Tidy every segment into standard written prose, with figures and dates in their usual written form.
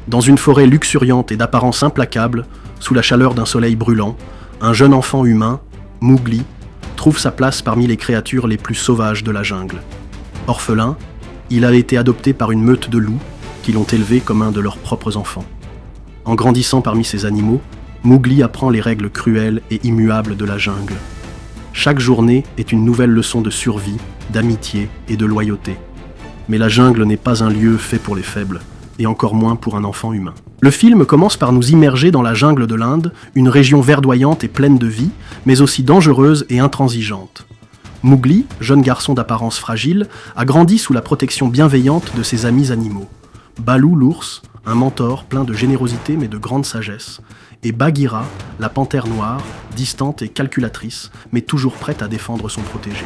Dans une forêt luxuriante et d'apparence implacable, sous la chaleur d'un soleil brûlant, un jeune enfant humain, Mowgli, trouve sa place parmi les créatures les plus sauvages de la jungle. Orphelin, il a été adopté par une meute de loups qui l'ont élevé comme un de leurs propres enfants. En grandissant parmi ces animaux, Mowgli apprend les règles cruelles et immuables de la jungle. Chaque journée est une nouvelle leçon de survie, d'amitié et de loyauté. Mais la jungle n'est pas un lieu fait pour les faibles, et encore moins pour un enfant humain. Le film commence par nous immerger dans la jungle de l'Inde, une région verdoyante et pleine de vie, mais aussi dangereuse et intransigeante. Mowgli, jeune garçon d'apparence fragile, a grandi sous la protection bienveillante de ses amis animaux. Baloo l'ours, un mentor plein de générosité mais de grande sagesse, et Bagheera, la panthère noire, distante et calculatrice, mais toujours prête à défendre son protégé.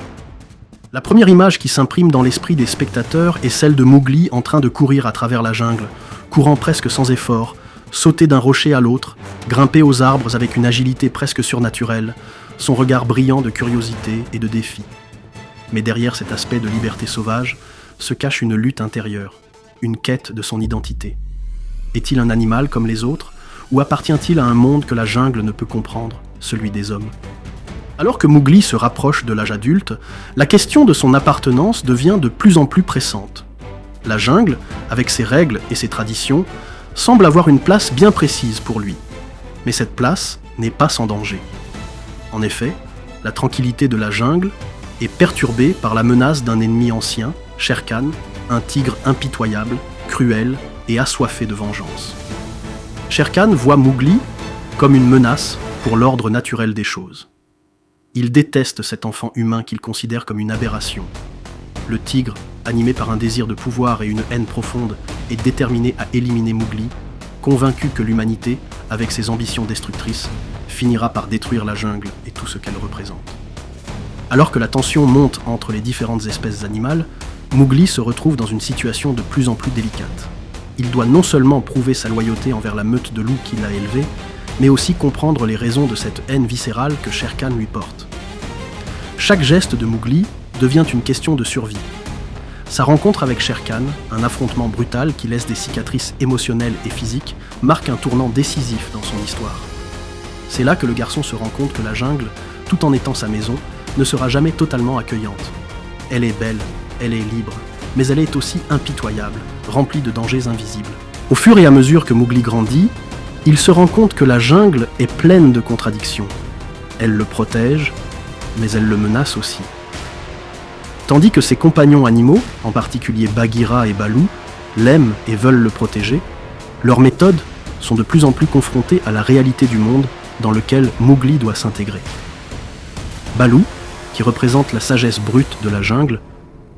La première image qui s'imprime dans l'esprit des spectateurs est celle de Mowgli en train de courir à travers la jungle, courant presque sans effort, sauter d'un rocher à l'autre, grimper aux arbres avec une agilité presque surnaturelle, son regard brillant de curiosité et de défi. Mais derrière cet aspect de liberté sauvage se cache une lutte intérieure, une quête de son identité. Est-il un animal comme les autres, ou appartient-il à un monde que la jungle ne peut comprendre, celui des hommes ? Alors que Mowgli se rapproche de l'âge adulte, la question de son appartenance devient de plus en plus pressante. La jungle, avec ses règles et ses traditions, semble avoir une place bien précise pour lui. Mais cette place n'est pas sans danger. En effet, la tranquillité de la jungle est perturbée par la menace d'un ennemi ancien, Shere Khan, un tigre impitoyable, cruel et assoiffé de vengeance. Shere Khan voit Mowgli comme une menace pour l'ordre naturel des choses. Il déteste cet enfant humain qu'il considère comme une aberration. Le tigre, animé par un désir de pouvoir et une haine profonde, est déterminé à éliminer Mowgli, convaincu que l'humanité, avec ses ambitions destructrices, finira par détruire la jungle et tout ce qu'elle représente. Alors que la tension monte entre les différentes espèces animales, Mowgli se retrouve dans une situation de plus en plus délicate. Il doit non seulement prouver sa loyauté envers la meute de loups qu'il a élevée, mais aussi comprendre les raisons de cette haine viscérale que Shere Khan lui porte. Chaque geste de Mowgli devient une question de survie. Sa rencontre avec Shere Khan, un affrontement brutal qui laisse des cicatrices émotionnelles et physiques, marque un tournant décisif dans son histoire. C'est là que le garçon se rend compte que la jungle, tout en étant sa maison, ne sera jamais totalement accueillante. Elle est belle, elle est libre, mais elle est aussi impitoyable, remplie de dangers invisibles. Au fur et à mesure que Mowgli grandit, il se rend compte que la jungle est pleine de contradictions. Elle le protège, mais elle le menace aussi. Tandis que ses compagnons animaux, en particulier Bagheera et Baloo, l'aiment et veulent le protéger, leurs méthodes sont de plus en plus confrontées à la réalité du monde dans lequel Mowgli doit s'intégrer. Baloo, qui représente la sagesse brute de la jungle,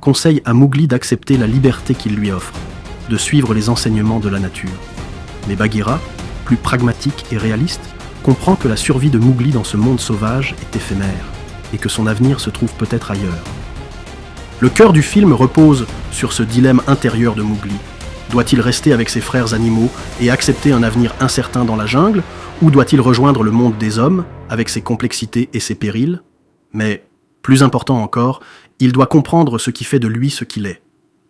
conseille à Mowgli d'accepter la liberté qu'il lui offre, de suivre les enseignements de la nature. Mais Bagheera, plus pragmatique et réaliste, comprend que la survie de Mowgli dans ce monde sauvage est éphémère et que son avenir se trouve peut-être ailleurs. Le cœur du film repose sur ce dilemme intérieur de Mowgli. Doit-il rester avec ses frères animaux et accepter un avenir incertain dans la jungle, ou doit-il rejoindre le monde des hommes, avec ses complexités et ses périls ? Mais, plus important encore, il doit comprendre ce qui fait de lui ce qu'il est.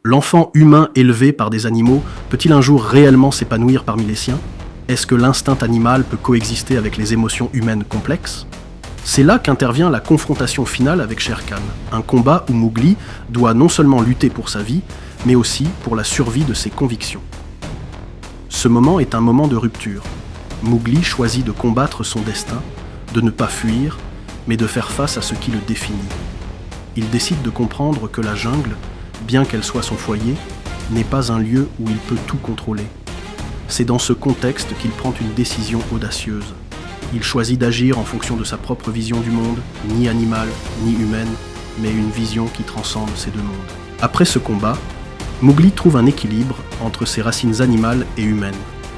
L'enfant humain élevé par des animaux peut-il un jour réellement s'épanouir parmi les siens ? Est-ce que l'instinct animal peut coexister avec les émotions humaines complexes ? C'est là qu'intervient la confrontation finale avec Shere Khan, un combat où Mowgli doit non seulement lutter pour sa vie, mais aussi pour la survie de ses convictions. Ce moment est un moment de rupture. Mowgli choisit de combattre son destin, de ne pas fuir, mais de faire face à ce qui le définit. Il décide de comprendre que la jungle, bien qu'elle soit son foyer, n'est pas un lieu où il peut tout contrôler. C'est dans ce contexte qu'il prend une décision audacieuse. Il choisit d'agir en fonction de sa propre vision du monde, ni animale, ni humaine, mais une vision qui transcende ces deux mondes. Après ce combat, Mowgli trouve un équilibre entre ses racines animales et humaines.